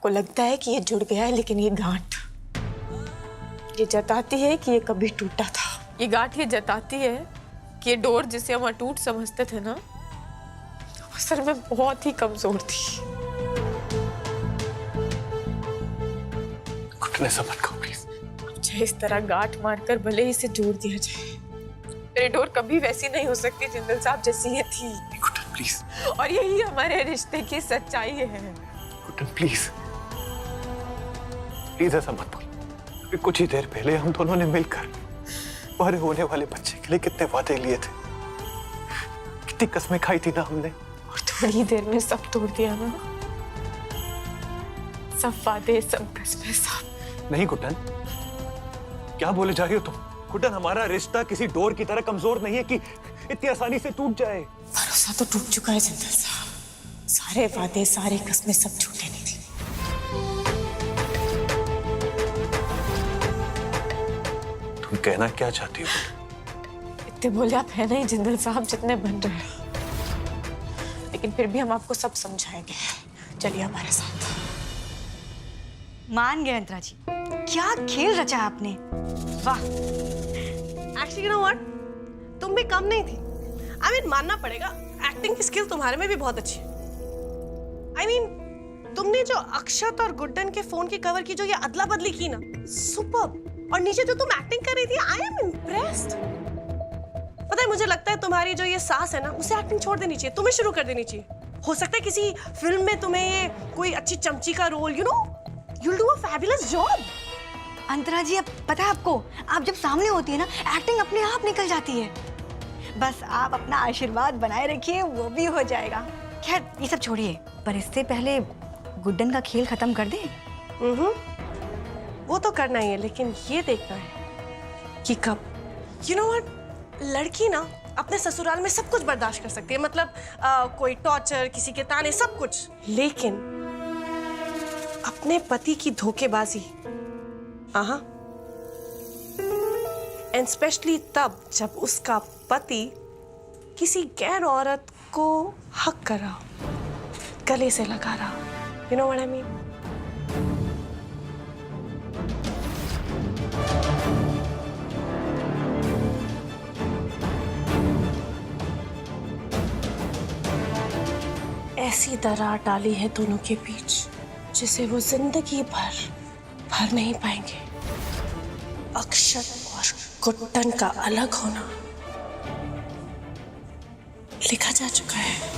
आपको लगता है कि ये जुड़ गया है, लेकिन ये गांठ ये जताती है कि ये कभी टूटा था। ये गांठ ये जताती है कि ये डोर जिसे हम अटूट समझते थे ना, असल में बहुत ही कमजोर थी। घुटने से मत कहो प्लीज। चाहे इस तरह गांठ मारकर भले ही इसे जोड़ दिया जाए, मेरी डोर कभी वैसी नहीं हो सकती जिंदल साहब जैसी ये थी। घुटन प्लीज। और यही हमारे रिश्ते की सच्चाई है। घुटन प्लीज, प्लीज ऐसा मत बोल। अभी कुछ ही देर पहले हम दोनों ने मिलकर हमारे होने वाले बच्चे के लिए कितने वादे लिए थे, कितनी कस्में खाई थी ना हमने। और थोड़ी देर में सब तोड़ दिया ना, सब वादे, सब कस्में, सब। नहीं घुटन, क्या बोले जा रही हो तुम? घुटन, हमारा रिश्ता किसी डोर की तरह कमजोर नहीं है कि इतनी आसानी से टूट जाए। भरोसा तो टूट चुका है जिंदल साहब। सारे वादे, सारे कस्में सब झूठे निकले। तुम कहना क्या चाहती हो? इतने बोले आप है नहीं जिंदल साहब जितने बन रहे हो, लेकिन फिर भी हम आपको सब समझाएंगे। चलिए हमारे साथ। मान गए अंतरा जी, क्या खेल रचा आपने, वाह। एक्चुअली यू नो व्हाट, तुम भी कम नहीं थी। आई मीन मानना पड़ेगा, एक्टिंग की स्किल तुम्हारे में भी बहुत अच्छी है। आई मीन तुमने जो अक्षत और गुड्डन के फोन की कवर की जो ये अदला बदली की ना, सुपर्ब। और नीचे जो तुम एक्टिंग कर रही थी, आई एम इम्प्रेस्ड। पता है, मुझे लगता है तुम्हारी जो ये सास है ना, उसे एक्टिंग छोड़ देनी चाहिए, तुम्हें शुरू कर देनी चाहिए। हो सकता है किसी फिल्म में तुम्हें ये कोई अच्छी चमची का role, you know, you'll do a fabulous job। Antara ji, अब पता है आपको, आप जब सामने होती है ना, एक्टिंग अपने आप निकल जाती है। बस आप अपना आशीर्वाद बनाए रखिए, वो भी हो जाएगा। खैर ये सब छोड़िए, पर इससे पहले गुड्डन का खेल खत्म कर दे। वो तो करना ही है, लेकिन ये देखना है कि कब। यू नो व्हाट, लड़की ना अपने ससुराल में सब कुछ बर्दाश्त कर सकती है, मतलब कोई टॉर्चर, किसी के ताने, सब कुछ। लेकिन अपने पति की धोखेबाजी, हाँ, एंड स्पेशली तब जब उसका पति किसी गैर औरत को हक कर रहा हो, गले से लगा रहा हो। You know what I mean? ऐसी दरार डाली है दोनों के बीच जिसे वो जिंदगी भर नहीं पाएंगे। अक्षत और गुड्डन का अलग होना लिखा जा चुका है।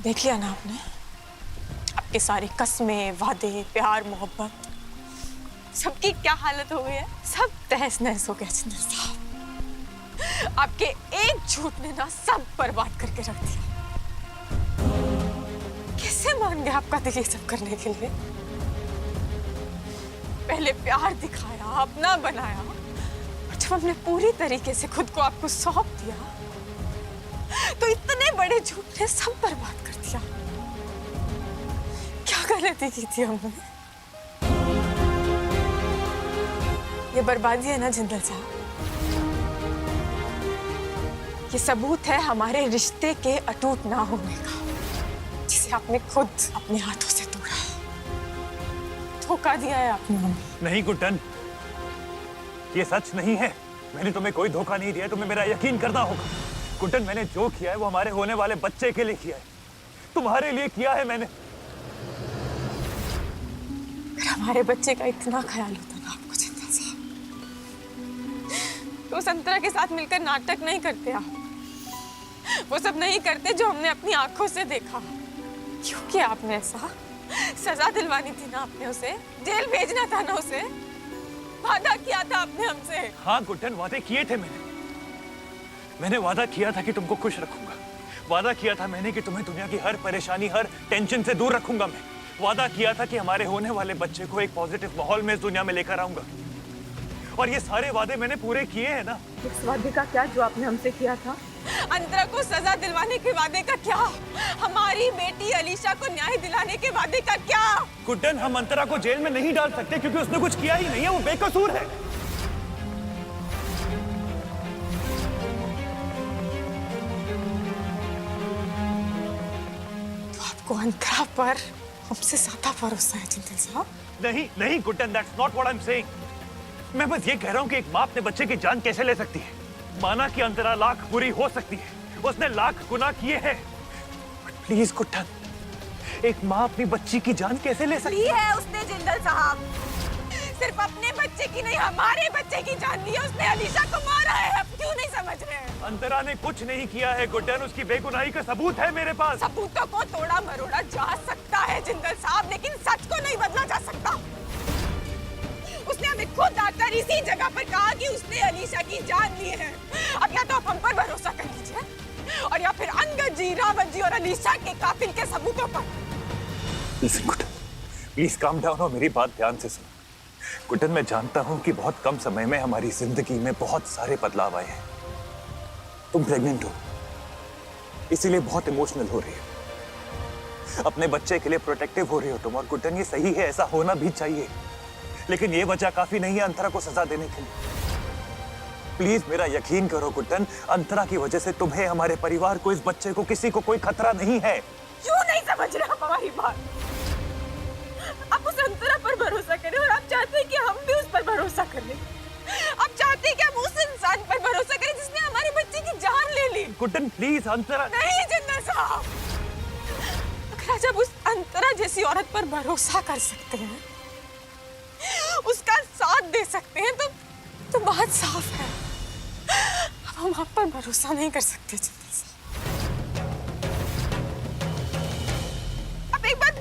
देख लिया ना आपने, आपके सारे कस्में, वादे, प्यार, मोहब्बत, सबकी क्या हालत हो गई है। सब तहस नहस हो गया जिंदल साहब। आपके एक झूठ ने ना सब बर्बाद करके रख दिया। कैसे मान गए आपका दिल ये सब करने के लिए? पहले प्यार दिखाया, अपना बनाया, और जब हमने पूरी तरीके से खुद को आपको सौंप दिया, तो इतने बड़े झूठ ने सब बर्बाद कर दिया। क्या गलती की थी हमने? ये बर्बादी है ना जिंदल साहब, ये सबूत है हमारे रिश्ते के अटूट ना होने का, जिसे आपने खुद अपने हाथों से तोड़ा। धोखा दिया है आपने हमें। नहीं गुड्डन, ये सच नहीं है। मैंने तुम्हें कोई धोखा नहीं दिया, तुम्हें मेरा यकीन करना होगा। गुड्डन, मैंने जो किया है वो हमारे होने वाले बच्चे के लिए किया है, तुम्हारे लिए किया है मैंने। हमारे बच्चे का इतना ख्याल होता ना आपको जिंदल साहब, तो संतरा के साथ मिलकर नाटक नहीं करते आप। वो सब नहीं करते जो हमने अपनी आंखों से देखा। क्यों किया आपने ऐसा? सजा दिलवानी थी ना आपने उसे, जेल भेजना था ना उसे, वादा किया था आपने हमसे। हाँ गुड्डन, वादे किए थे मैंने वादा किया था कि तुमको खुश रखूंगा। वादा किया था मैंने कि तुम्हें दुनिया की हर परेशानी, हर टेंशन से दूर रखूंगा। मैं वादा किया था कि हमारे होने वाले बच्चे को एक पॉजिटिव माहौल में इस दुनिया में लेकर आऊंगा। और ये सारे वादे मैंने पूरे किए हैं ना। उस वादे का क्या जो आपने हमसे किया था? अंतरा को सजा दिलवाने के वादे का क्या? हमारी बेटी अलीशा को न्याय दिलाने के वादे का क्या? गुड्डन, हम अंतरा को जेल में नहीं डाल सकते क्योंकि उसने कुछ किया ही नहीं है, वो बेकसूर है। तो आपको अंतरा पर हमसे ज्यादा भरोसा है जिंदल साहब? नहीं नहीं Guddan, that's not what I am saying. मैं बस ये कह रहा हूँ कि एक माँ अपने बच्चे की जान कैसे ले सकती है। माना कि अंतरा लाख बुरी हो सकती है, उसने लाख गुनाह किए हैं, प्लीज गुड्डन, एक माँ अपनी बच्ची की जान कैसे ले सकती है? उसने जिंदल साहब सिर्फ अपने बच्चे की नहीं, हमारे बच्चे की जान ली है। उसने अलीशा को मारा है, अब क्यों नहीं समझ रहे? अंतरा ने कुछ नहीं किया है गुड्डन, उसकी बेगुनाही का सबूत है मेरे पास। सबूतों को तोड़ा मरोड़ा जा सकता है जिंदल साहब, लेकिन सच को नहीं बदला जा सकता। उसने हमें खुद आकर इसी जगह पर कहा कि उसने अलीशा की जान ली है। अब या तो आप हम पर भरोसा कर लीजिए और या फिर अंगद जी, रावत जी और अलीशा के कातिल के सबूतों पर। Listen, Guddan, please calm down और मेरी बात ध्यान से सुनो। गुड्डन, मैं जानता हूँ कि बहुत कम समय में हमारी जिंदगी में बहुत सारे बदलाव आए हैं। तुम प्रेग्नेंट हो, इसीलिए बहुत इमोशनल हो रही हो, अपने बच्चे के लिए प्रोटेक्टिव हो रही हो तुम, और गुड्डन ये सही है, ऐसा होना भी चाहिए, लेकिन ये वजह काफी नहीं है अंतरा को सजा देने के लिए। प्लीज मेरा यकीन करो गुड्डन, अंतरा की वजह से तुम्हें, हमारे परिवार को, इस बच्चे को, किसी को कोई खतरा नहीं है। क्यों नहीं समझ रहे आप हमारी बात? आप उस अंतरा पर भरोसा करें और आप चाहते हैं कि हम भी उस पर भरोसा करें। आप चाहते हैं कि हम उस इंसान पर भरोसा करें जिसने हमारे बच्चे की जान ले ली। गुड्डन प्लीज, अंतरा नहीं जिंदल साहब, अगर आज आप उस अंतरा जैसी औरत पर भरोसा कर सकते हैं, उसका साथ दे सकते हैं, तो बात साफ है। अब हम आप पर भरोसा नहीं कर सकते जिंदल साहब। अब एक बार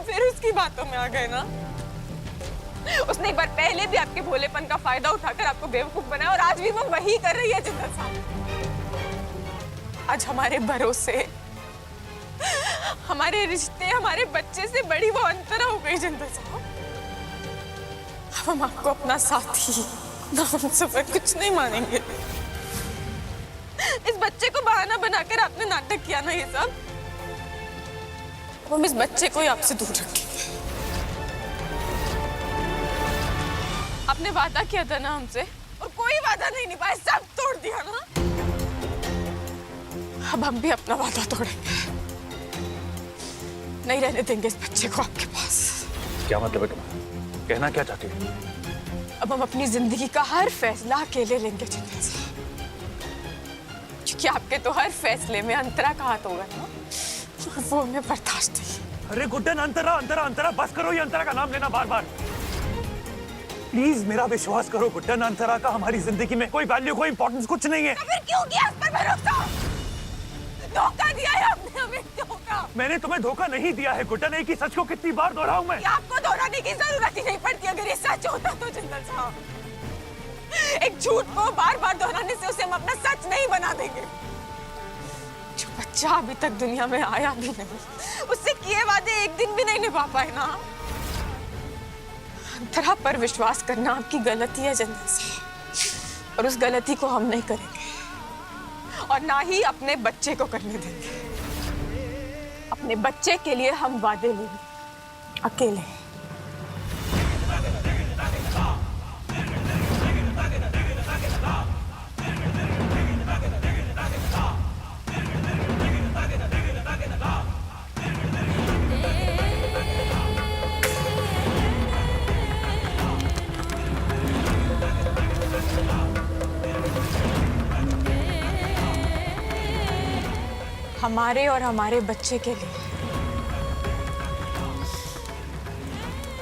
फिर उसकी बातों में आ गए ना। उसने एक बार पहले भी आपके भोलेपन का फायदा उठाकर आपको बेवकूफ बनाया और आज भी वो वही कर रही है जिंदल साहब। आज हमारे भरोसे, हमारे रिश्ते, हमारे बच्चे से बड़ी वो अंतरा हो गई जिंदल साहब। अब हम आपको अपना साथी, नाम सफर कुछ नहीं मानेंगे। इस बच्चे को बहाना बनाकर आपने नाटक किया ना ये सब, हम इस बच्चे को ही आपसे दूर रखेंगे। आपने वादा किया था ना हमसे, और कोई वादा नहीं निभाया, सब तोड़ दिया ना। अब हम भी अपना वादा तोड़ेंगे, नहीं रहने देंगे इस बच्चे को आपके पास। क्या मतलब है तुम्हारा? कहना क्या चाहती हो? अब हम अपनी जिंदगी का हर फैसला अकेले लेंगे जिंदल साहब, क्योंकि आपके तो हर फैसले में अंतरा का हाथ होगा ना, वो हमें बर्दाश्त नहीं। अरे गुड्डन, अंतरा अंतरा अंतरा, बस करो ये अंतरा का नाम लेना बार बार। प्लीज मेरा विश्वास करो गुड्डन, अंतरा का हमारी जिंदगी में कोई वैल्यू, कोई इंपॉर्टेंस कुछ नहीं है। तो फिर क्यों किया उस पर भरोसा? धोखा दिया है आपने हमें, धोखा। मैंने तुम्हें धोखा नहीं दिया है गुड्डन, एक ही सच को कितनी बार दोहराऊं मैं? आपको दोहराने की जरूरत ही नहीं पड़ती अगर ये सच होता तो जिंदल साहब। एक झूठ को बार बार दोहराने से उसे हम अपना सच नहीं बना देंगे। जो बच्चा अभी तक दुनिया में आया भी नहीं, उससे किए वादे एक दिन भी नहीं निभा पाए ना। अंतरा पर विश्वास करना आपकी गलती है जिंदल साहब, और उस गलती को हम नहीं करेंगे और ना ही अपने बच्चे को करने देंगे। अपने बच्चे के लिए हम वादे लेंगे अकेले। हमारे और हमारे बच्चे के लिए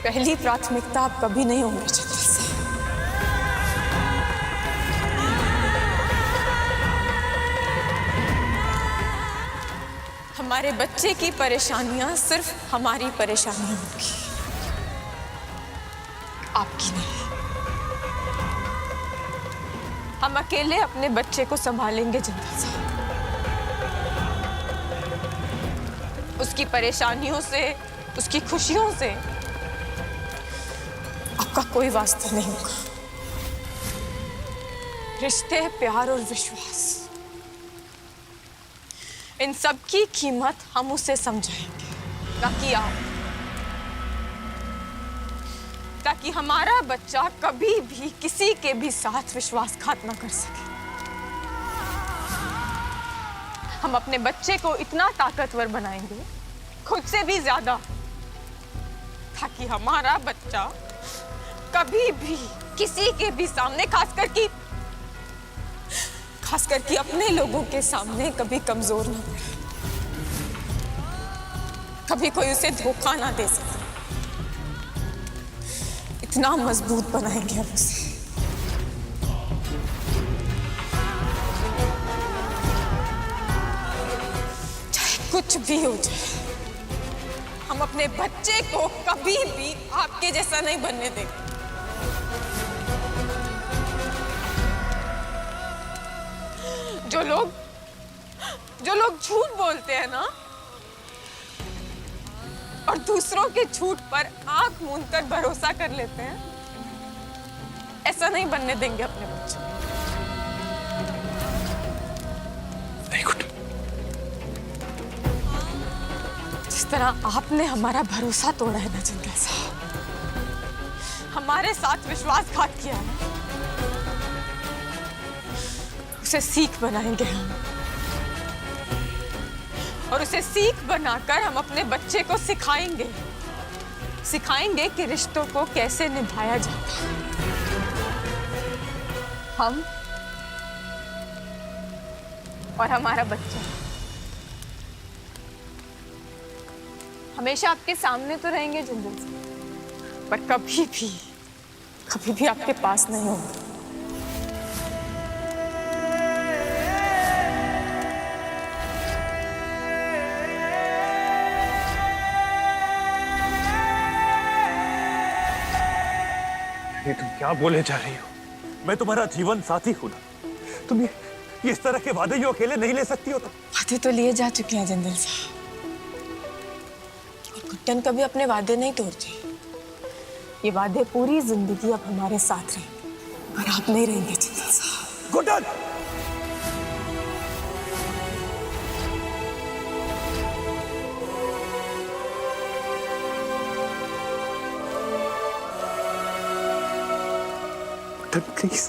पहली प्राथमिकता आप कभी नहीं होंगे जिंदल साहब। हमारे बच्चे की परेशानियां सिर्फ हमारी परेशानी होंगी, आपकी नहीं। हम अकेले अपने बच्चे को संभालेंगे जिंदल साहब। उसकी परेशानियों से, उसकी खुशियों से आपका कोई वास्ता नहीं होगा। रिश्ते, प्यार और विश्वास, इन सब की कीमत हम उसे समझाएंगे ताकि हमारा बच्चा कभी भी किसी के भी साथ विश्वासघात न कर सके। हम अपने बच्चे को इतना ताकतवर बनाएंगे, खुद से भी ज्यादा, ताकि हमारा बच्चा कभी भी किसी के भी सामने, खासकर कि अपने लोगों के सामने कभी कमजोर ना पड़े, कभी कोई उसे धोखा ना दे सके। इतना मजबूत बनाएंगे हम उसे। चाहे कुछ भी हो जाए, हम अपने बच्चे को कभी भी आपके जैसा नहीं बनने देंगे। जो लोग झूठ बोलते हैं ना, और दूसरों के झूठ पर आंख मूंद कर भरोसा कर लेते हैं, ऐसा नहीं बनने देंगे अपने बच्चे। नहीं गुड। जिस तरह आपने हमारा भरोसा तोड़ा है ना जिंदल साहब, हमारे साथ विश्वासघात किया है, उसे सीख बनाएंगे हम, और उसे सीख बनाकर हम अपने बच्चे को सिखाएंगे कि रिश्तों को कैसे निभाया जाता है। हम और हमारा बच्चा हमेशा आपके सामने तो रहेंगे जिंदल से, पर कभी भी आपके पास नहीं होंगे। ये तुम क्या बोले जा रही हो? मैं तुम्हारा जीवन साथी हूं ना। तुम ये इस तरह के वादे जो अकेले नहीं ले सकती हो तुम। वादे तो लिए जा चुके हैं जिंदल साहब, और गुड्डन कभी अपने वादे नहीं तोड़ती। ये वादे पूरी जिंदगी अब हमारे साथ रहेंगे, और आप नहीं रहेंगे जिंदल साहब। गुड्डन! प्लीज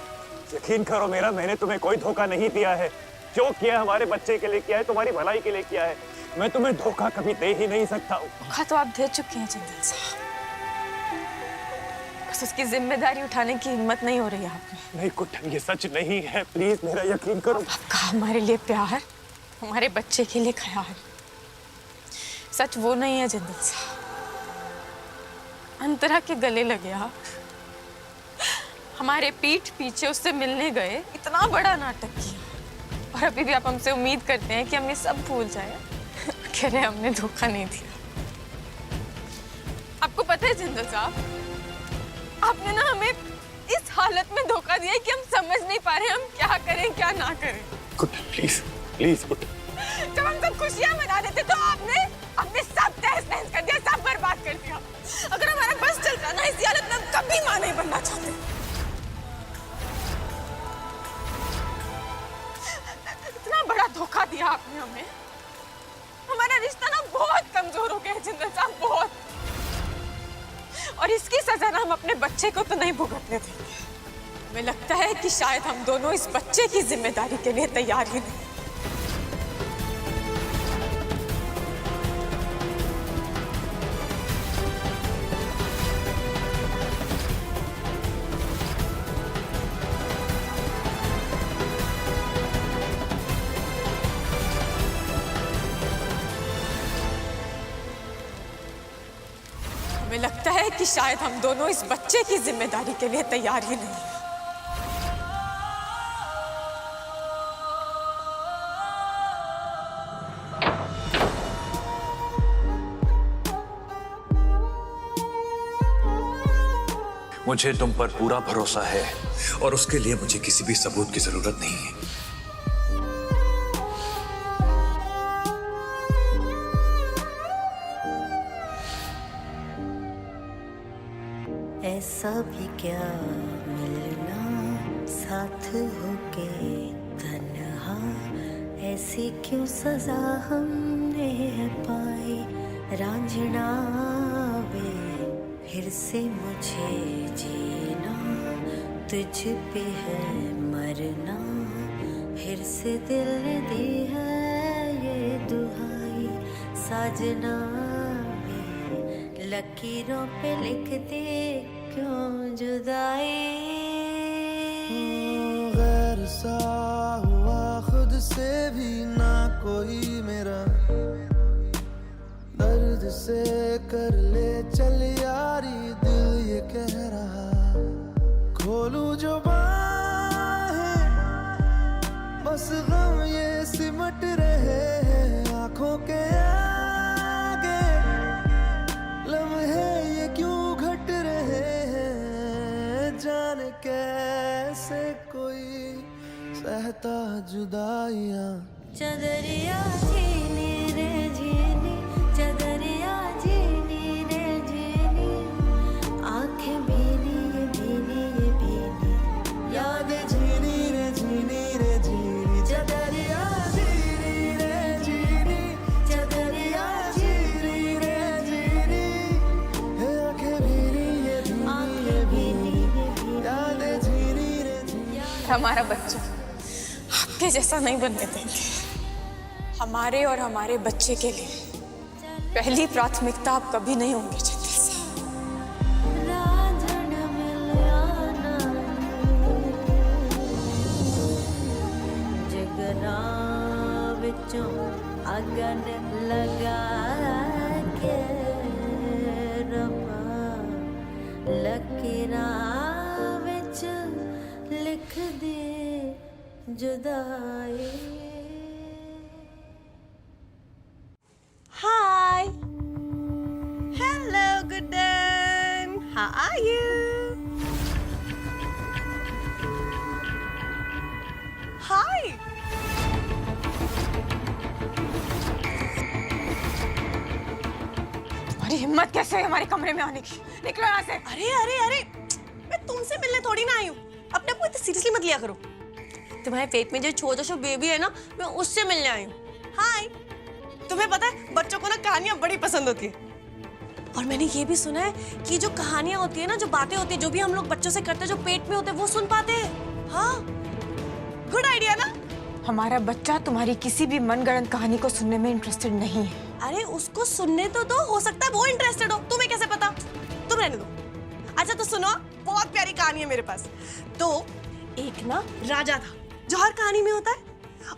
यकीन करो मेरा, मैंने तुम्हें कोई धोखा नहीं दिया है। जो किया है हमारे बच्चे के लिए किया है, तुम्हारी भलाई के लिए किया है। मैं तुम्हें धोखा कभी दे ही नहीं सकता हूँ। धोखा तो आप दे चुके हैं जिंदल साहब, बस उसकी जिम्मेदारी उठाने की हिम्मत नहीं हो रही है आप में। नहीं गुड्डन, ये सच नहीं है, प्लीज मेरा यकीन करो। आपका हमारे लिए प्यार, हमारे बच्चे के लिए ख्याल सच वो नहीं है जिंदल साहब। अंतरा के गले लगे आप, हमारे पीठ पीछे उससे मिलने गए, इतना बड़ा नाटक किया, और अभी भी आप हमसे उम्मीद करते हैं कि हम ये सब भूल जाए। कह रहे हमने धोखा नहीं दिया। आपको पता है जिंदल साहब, आपने ना हमें इस हालत में धोखा दिया है कि हम समझ नहीं पा रहे हम क्या करें क्या ना करें। Guddan please please Guddan. जब हम सब खुशियां मना रहे थे तो आपने सब तहस नहस कर दिया, सब बर्बाद कर दिया। अगर हमारा बस चलता ना, इस हालत में हम कभी मां नहीं बनना चाहते। इतना बड़ा धोखा दिया आपने हमें। हमारा रिश्ता ना बहुत कमजोर हो गया है जिंदल साहब, बहुत। और इसकी सजा ना हम अपने बच्चे को तो नहीं भुगतने देंगे। हमें लगता है कि शायद हम दोनों इस बच्चे की जिम्मेदारी के लिए तैयार ही नहीं। हमें लगता है कि शायद हम दोनों इस बच्चे की जिम्मेदारी के लिए तैयार ही नहीं। मुझे तुम पर पूरा भरोसा है और उसके लिए मुझे किसी भी सबूत की जरूरत नहीं है। ऐसा भी क्या मिलना, साथ होके तन्हा, ऐसी क्यों सजा हमने पाई। रांझना वे फिर से मुझे जीना, तुझ पे है मरना, फिर से दिल ने दी है ये दुहाई। साजना वे लकीरों पे लिख दे क्यों जुदाई। गैर सा हुआ खुद से भी ना कोई मेरा, दर्द से कर ले चल यारी दिल ये कह रहा। खोलूं जो बाहें बस गम ये सिमट रहे हैं आंखों के आगे, लम्हे ये क्यों घट रहे हैं। जाने कैसे कोई सहता जुदाइयां। चदरिया झीनी रे झीनी, चदरिया झीनी रे झीनी, आंखें भीनी ये भीनी ये भीनी, यादें झीनी रे झीनी रे झीनी। चदरिया झीनी रे झीनी, चदरिया झीनी रे झीनी, आंखें भीनी ये भीनी ये भीनी, यादें झीनी रे झीनी। हमारा बच्चा आपके जैसा नहीं बनने देंगे। हमारे और हमारे बच्चे के लिए पहली प्राथमिकता आप कभी नहीं होंगे जिंदल साहब। रांझण मिलना जगना विचों अगन लगा के रबा, लकीरां विच लिख दे जुदाई। Hi. Hello, Gooden. How are you? Hi. तुम्हारी हिम्मत कैसे है हमारे कमरे में आने की? निकलो यहाँ से। अरे अरे अरे, मैं तुमसे मिलने थोड़ी ना आई हूँ। अपने आप को इतना सीरियसली मत लिया करो। तुम्हारे पेट में जो छोटा सा बेबी है ना, मैं उससे मिलने आई हूँ। हाय। तुम्हें पता है बच्चों को ना कहानियां बड़ी पसंद होती है, और मैंने ये भी सुना है कि जो कहानियां होती है ना, जो बातें होती है, जो भी हम लोग बच्चों से करते हैं, जो पेट में होते हैं, वो सुन पाते हैं। हाँ, गुड आइडिया ना। हमारा बच्चा तुम्हारी किसी भी मनगढ़ंत कहानी को सुनने में इंटरेस्टेड नहीं है। अरे उसको सुनने तो दो, हो सकता है वो इंटरेस्टेड हो। तुम्हें कैसे पता? तुम रहने दो। अच्छा तो सुनो, बहुत प्यारी कहानी है मेरे पास। तो एक ना राजा था जो हर कहानी में होता है,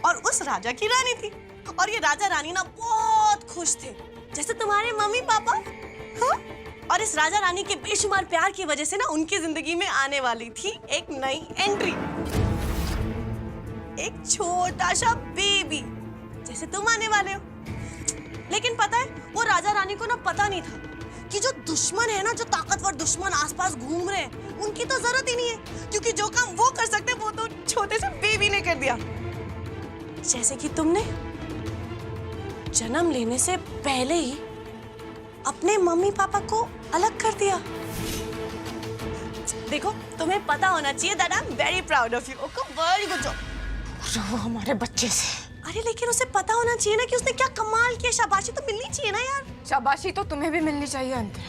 और उस राजा की रानी थी, और ये राजा रानी ना बहुत खुश थे, जैसे तुम्हारे मम्मी पापा। हाँ? और इस राजा रानी के बेशुमार प्यार की वजह से ना उनकी जिंदगी में आने वाली थी एक नई एंट्री, एक छोटा सा बेबी, जैसे तुम आने वाले हो। लेकिन पता है वो राजा रानी को ना पता नहीं था कि जो दुश्मन है ना, जो ताकतवर दुश्मन आसपास घूम रहे हैं, उनकी तो जरूरत ही नहीं है, क्योंकि जो काम वो कर सकते वो तो छोटे से बेबी ने कर दिया। जैसे कि तुमने जन्म लेने से पहले ही अपने मम्मी पापा को अलग कर दिया। देखो, तुम्हें पता होना चाहिए that I'm very proud of you. Okay, very good job. रहो हमारे बच्चे से। अरे लेकिन उसे पता होना चाहिए ना कि उसने क्या कमाल किया। शाबाशी तो मिलनी चाहिए ना यार। शाबाशी तो तुम्हें भी मिलनी चाहिए अंतरा,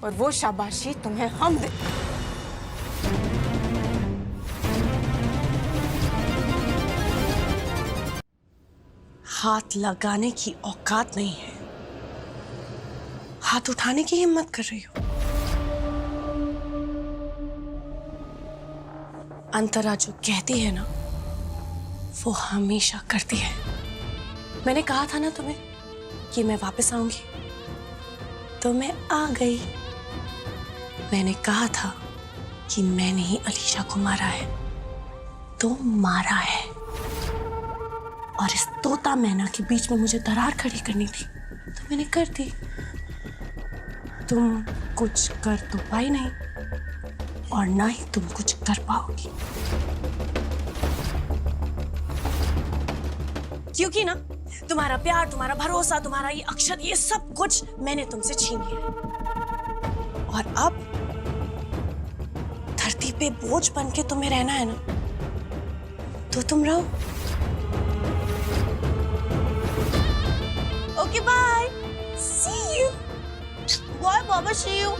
और वो शाबाशी तुम्हें हम दे। हाथ लगाने की औकात नहीं है, हाथ उठाने की हिम्मत कर रही हो। अंतरा जो कहती है ना, वो हमेशा करती है। मैंने कहा था ना तुम्हें कि मैं वापस आऊंगी, तो मैं आ गई। मैंने कहा था कि मैंने ही अलीशा को मारा है, तो मारा है। और इस तोता मैना के बीच में मुझे दरार खड़ी करनी थी, तो मैंने कर दी। तुम कुछ कर तो पाई नहीं, और ना ही तुम कुछ कर पाओगी, क्योंकि ना तुम्हारा प्यार, तुम्हारा भरोसा, तुम्हारा ये अक्षर, ये सब कुछ मैंने तुमसे छीन लिया। और अब पे बोझ बन के तुम्हें रहना है ना, तो तुम रहो। Okay bye, see you. Bye बाबा, सी यू।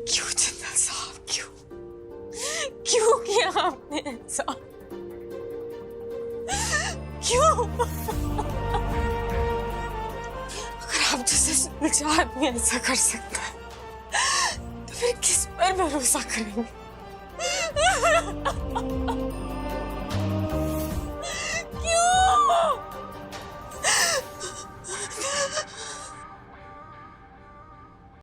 क्यों जिंदल साहब, क्यों किया आपने ऐसा? क्यों? अगर आप जैसे सुलझा आदमी ऐसा कर सकता है, तो फिर किस पर भरोसा करेंगे?